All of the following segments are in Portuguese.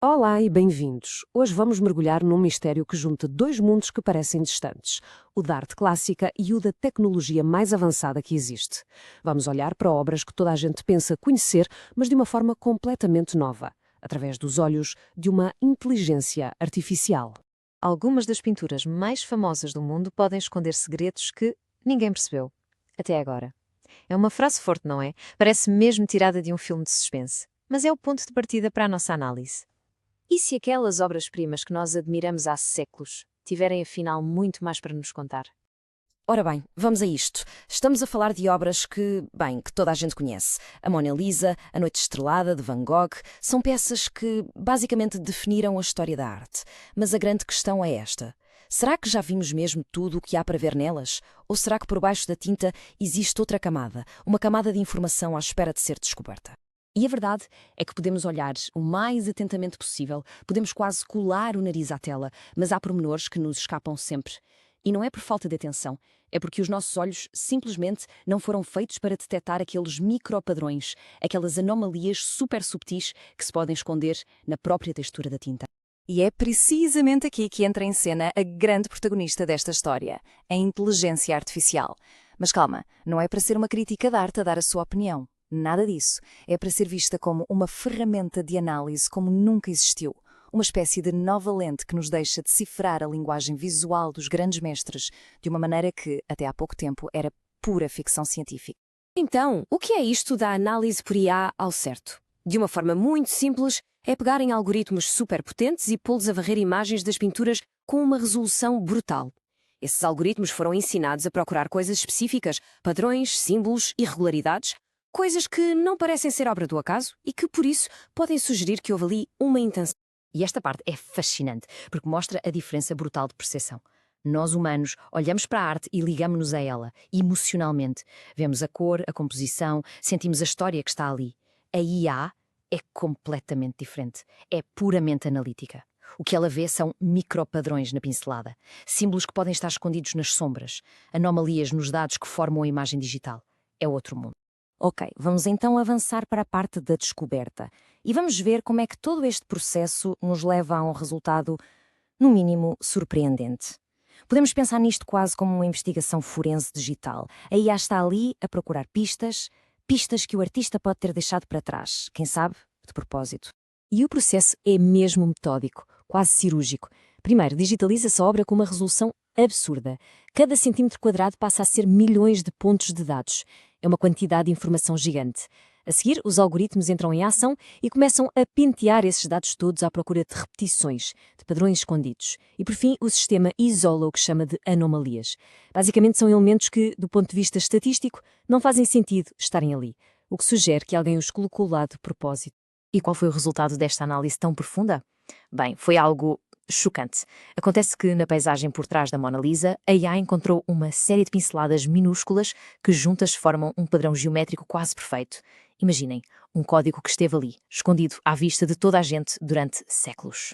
Olá e bem-vindos. Hoje vamos mergulhar num mistério que junta dois mundos que parecem distantes, o da arte clássica e o da tecnologia mais avançada que existe. Vamos olhar para obras que toda a gente pensa conhecer, mas de uma forma completamente nova, através dos olhos de uma inteligência artificial. Algumas das pinturas mais famosas do mundo podem esconder segredos que ninguém percebeu. Até agora. É uma frase forte, não é? Parece mesmo tirada de um filme de suspense. Mas é o ponto de partida para a nossa análise. E se aquelas obras-primas que nós admiramos há séculos tiverem afinal muito mais para nos contar? Ora bem, vamos a isto. Estamos a falar de obras que toda a gente conhece. A Mona Lisa, A Noite Estrelada, de Van Gogh, são peças que basicamente definiram a história da arte. Mas a grande questão é esta. Será que já vimos mesmo tudo o que há para ver nelas? Ou será que por baixo da tinta existe outra camada, uma camada de informação à espera de ser descoberta? E a verdade é que podemos olhar o mais atentamente possível, podemos quase colar o nariz à tela, mas há pormenores que nos escapam sempre. E não é por falta de atenção, é porque os nossos olhos simplesmente não foram feitos para detectar aqueles micropadrões, aquelas anomalias super subtis que se podem esconder na própria textura da tinta. E é precisamente aqui que entra em cena a grande protagonista desta história, a inteligência artificial. Mas calma, não é para ser uma crítica de arte a dar a sua opinião. Nada disso. É para ser vista como uma ferramenta de análise como nunca existiu. Uma espécie de nova lente que nos deixa decifrar a linguagem visual dos grandes mestres de uma maneira que, até há pouco tempo, era pura ficção científica. Então, o que é isto da análise por IA ao certo? De uma forma muito simples, é pegar em algoritmos superpotentes e pô-los a varrer imagens das pinturas com uma resolução brutal. Esses algoritmos foram ensinados a procurar coisas específicas, padrões, símbolos, irregularidades, coisas que não parecem ser obra do acaso e que, por isso, podem sugerir que houve ali uma intenção. E esta parte é fascinante, porque mostra a diferença brutal de percepção. Nós, humanos, olhamos para a arte e ligamos-nos a ela, emocionalmente. Vemos a cor, a composição, sentimos a história que está ali. A IA é completamente diferente. É puramente analítica. O que ela vê são micropadrões na pincelada, símbolos que podem estar escondidos nas sombras, anomalias nos dados que formam a imagem digital. É outro mundo. Ok, vamos então avançar para a parte da descoberta e vamos ver como é que todo este processo nos leva a um resultado, no mínimo, surpreendente. Podemos pensar nisto quase como uma investigação forense digital. A IA está ali a procurar pistas, pistas que o artista pode ter deixado para trás, quem sabe, de propósito. E o processo é mesmo metódico, quase cirúrgico. Primeiro, digitaliza-se a obra com uma resolução absurda. Cada centímetro quadrado passa a ser milhões de pontos de dados. É uma quantidade de informação gigante. A seguir, os algoritmos entram em ação e começam a pentear esses dados todos à procura de repetições, de padrões escondidos. E, por fim, o sistema isola o que chama de anomalias. Basicamente, são elementos que, do ponto de vista estatístico, não fazem sentido estarem ali, o que sugere que alguém os colocou lá de propósito. E qual foi o resultado desta análise tão profunda? Bem, foi algo chocante. Acontece que, na paisagem por trás da Mona Lisa, a IA encontrou uma série de pinceladas minúsculas que juntas formam um padrão geométrico quase perfeito. Imaginem, um código que esteve ali, escondido à vista de toda a gente durante séculos.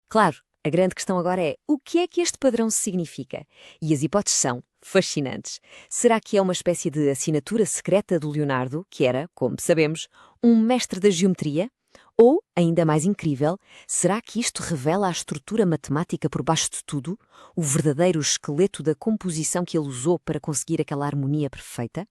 Claro, a grande questão agora é o que é que este padrão significa? E as hipóteses são fascinantes. Será que é uma espécie de assinatura secreta do Leonardo, que era, como sabemos, um mestre da geometria? Ou, ainda mais incrível, será que isto revela a estrutura matemática por baixo de tudo? O verdadeiro esqueleto da composição que ele usou para conseguir aquela harmonia perfeita?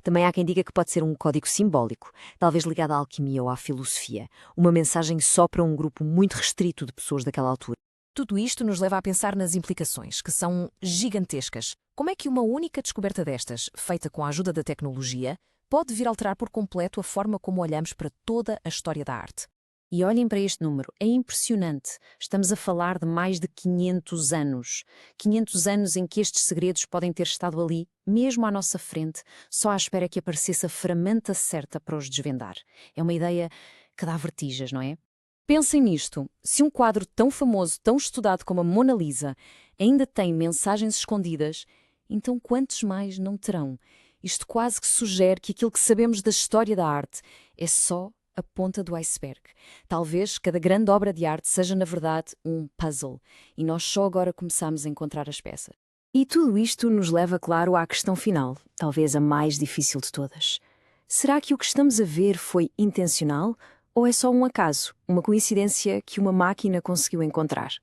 Também há quem diga que pode ser um código simbólico, talvez ligado à alquimia ou à filosofia, uma mensagem só para um grupo muito restrito de pessoas daquela altura. Tudo isto nos leva a pensar nas implicações, que são gigantescas. Como é que uma única descoberta destas, feita com a ajuda da tecnologia, pode vir a alterar por completo a forma como olhamos para toda a história da arte? E olhem para este número, é impressionante. Estamos a falar de mais de 500 anos. 500 anos em que estes segredos podem ter estado ali, mesmo à nossa frente, só à espera que aparecesse a ferramenta certa para os desvendar. É uma ideia que dá vertigens, não é? Pensem nisto. Se um quadro tão famoso, tão estudado como a Mona Lisa, ainda tem mensagens escondidas, então quantos mais não terão? Isto quase que sugere que aquilo que sabemos da história da arte é só a ponta do iceberg. Talvez cada grande obra de arte seja, na verdade, um puzzle, e nós só agora começamos a encontrar as peças. E tudo isto nos leva, claro, à questão final, talvez a mais difícil de todas. Será que o que estamos a ver foi intencional Ou é só um acaso, uma coincidência que uma máquina conseguiu encontrar?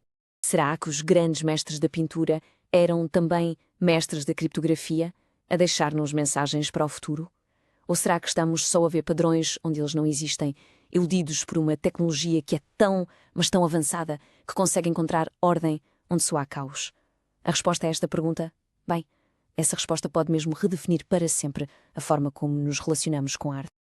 Será que os grandes mestres da pintura eram também mestres da criptografia, a deixar-nos mensagens para o futuro? Ou será que estamos só a ver padrões onde eles não existem, iludidos por uma tecnologia que é tão, mas tão avançada, que consegue encontrar ordem onde só há caos? A resposta a esta pergunta? Bem, essa resposta pode mesmo redefinir para sempre a forma como nos relacionamos com a arte.